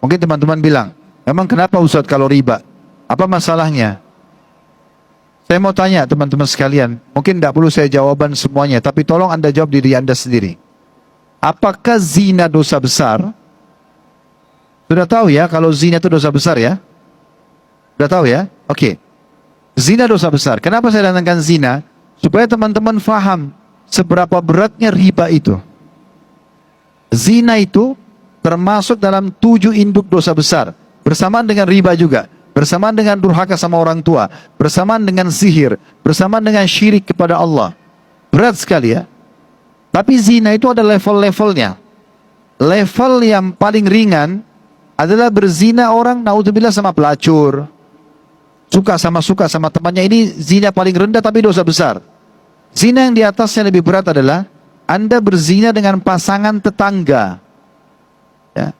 Mungkin teman-teman bilang, memang kenapa Ustaz kalau riba? Apa masalahnya? Saya mau tanya teman-teman sekalian, mungkin tidak perlu saya jawaban semuanya, tapi tolong Anda jawab diri Anda sendiri. Apakah zina dosa besar? Sudah tahu ya kalau zina itu dosa besar ya? Sudah tahu ya? Oke. Zina dosa besar. Kenapa saya datangkan zina? Supaya teman-teman faham seberapa beratnya riba itu. Zina itu termasuk dalam 7 induk dosa besar. Bersamaan dengan riba juga. Bersamaan dengan durhaka sama orang tua. Bersamaan dengan sihir. Bersamaan dengan syirik kepada Allah. Berat sekali ya. Tapi zina itu ada level-levelnya. Level yang paling ringan adalah berzina orang, naudzubillah, sama pelacur. Suka sama temannya. Ini zina paling rendah tapi dosa besar. Zina yang di atasnya lebih berat adalah Anda berzina dengan pasangan tetangga. Ya.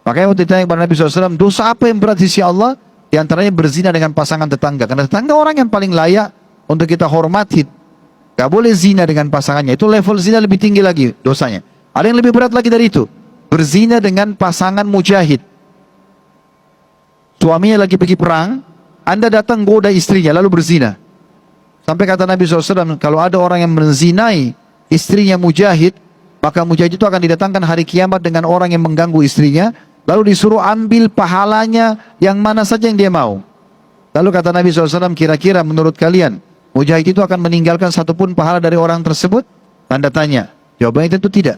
Makanya waktu ditanya kepada Nabi SAW, dosa apa yang berat di sisi Allah? Di antaranya berzina dengan pasangan tetangga. Karena tetangga orang yang paling layak untuk kita hormati. Gak boleh zina dengan pasangannya. Itu level zina lebih tinggi lagi dosanya. Ada yang lebih berat lagi dari itu. Berzina dengan pasangan mujahid. Suaminya lagi pergi perang, Anda datang goda istrinya lalu berzina. Sampai kata Nabi SAW, kalau ada orang yang menzinai istrinya mujahid, maka mujahid itu akan didatangkan hari kiamat dengan orang yang mengganggu istrinya, lalu disuruh ambil pahalanya yang mana saja yang dia mau. Lalu kata Nabi SAW, kira-kira menurut kalian, mujahid itu akan meninggalkan satupun pahala dari orang tersebut? Tanda tanya. Jawabannya tentu tidak.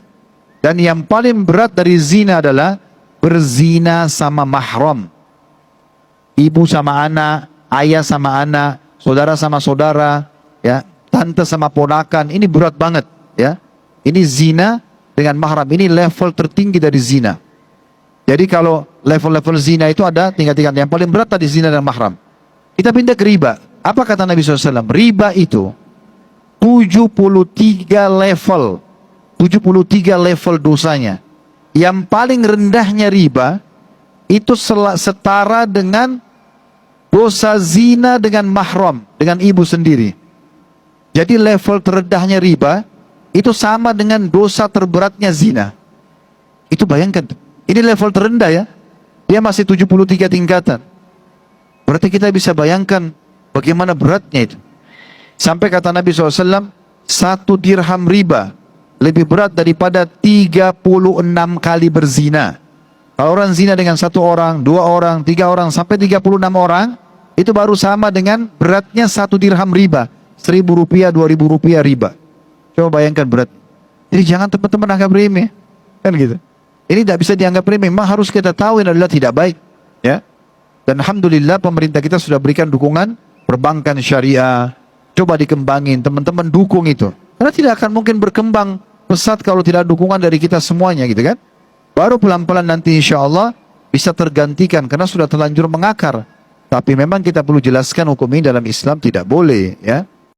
Dan yang paling berat dari zina adalah berzina sama mahram. Ibu sama anak, ayah sama anak, saudara sama saudara, ya, tante sama ponakan. Ini berat banget, ya. Ini zina dengan mahram. Ini level tertinggi dari zina. Jadi kalau level-level zina itu ada tingkat-tingkat. Yang paling berat tadi zina dan mahram. Kita pindah ke riba. Apa kata Nabi SAW? Riba itu 73 level. 73 level dosanya. Yang paling rendahnya riba itu setara dengan dosa zina dengan mahram, dengan ibu sendiri. Jadi level terendahnya riba itu sama dengan dosa terberatnya zina. Itu bayangkan, ini level terendah ya. Dia masih 73 tingkatan. Berarti kita bisa bayangkan bagaimana beratnya itu. Sampai kata Nabi SAW, 1 dirham riba lebih berat daripada 36 kali berzina. Kalau orang zina dengan 1 orang, 2 orang, 3 orang, sampai 36 orang, itu baru sama dengan beratnya 1 dirham riba. 1.000 rupiah, 2.000 rupiah riba. Coba bayangkan berat. Jadi jangan teman-teman anggap remeh. Kan gitu. Ini tidak bisa dianggap remeh. Memang harus kita tahu ini adalah tidak baik. Ya. Dan Alhamdulillah pemerintah kita sudah berikan dukungan perbankan syariah. Coba dikembangin. Teman-teman dukung itu. Karena tidak akan mungkin berkembang pesat kalau tidak dukungan dari kita semuanya gitu kan. Baru pelan-pelan nanti insya Allah bisa tergantikan karena sudah terlanjur mengakar. Tapi memang kita perlu jelaskan hukum ini dalam Islam tidak boleh ya.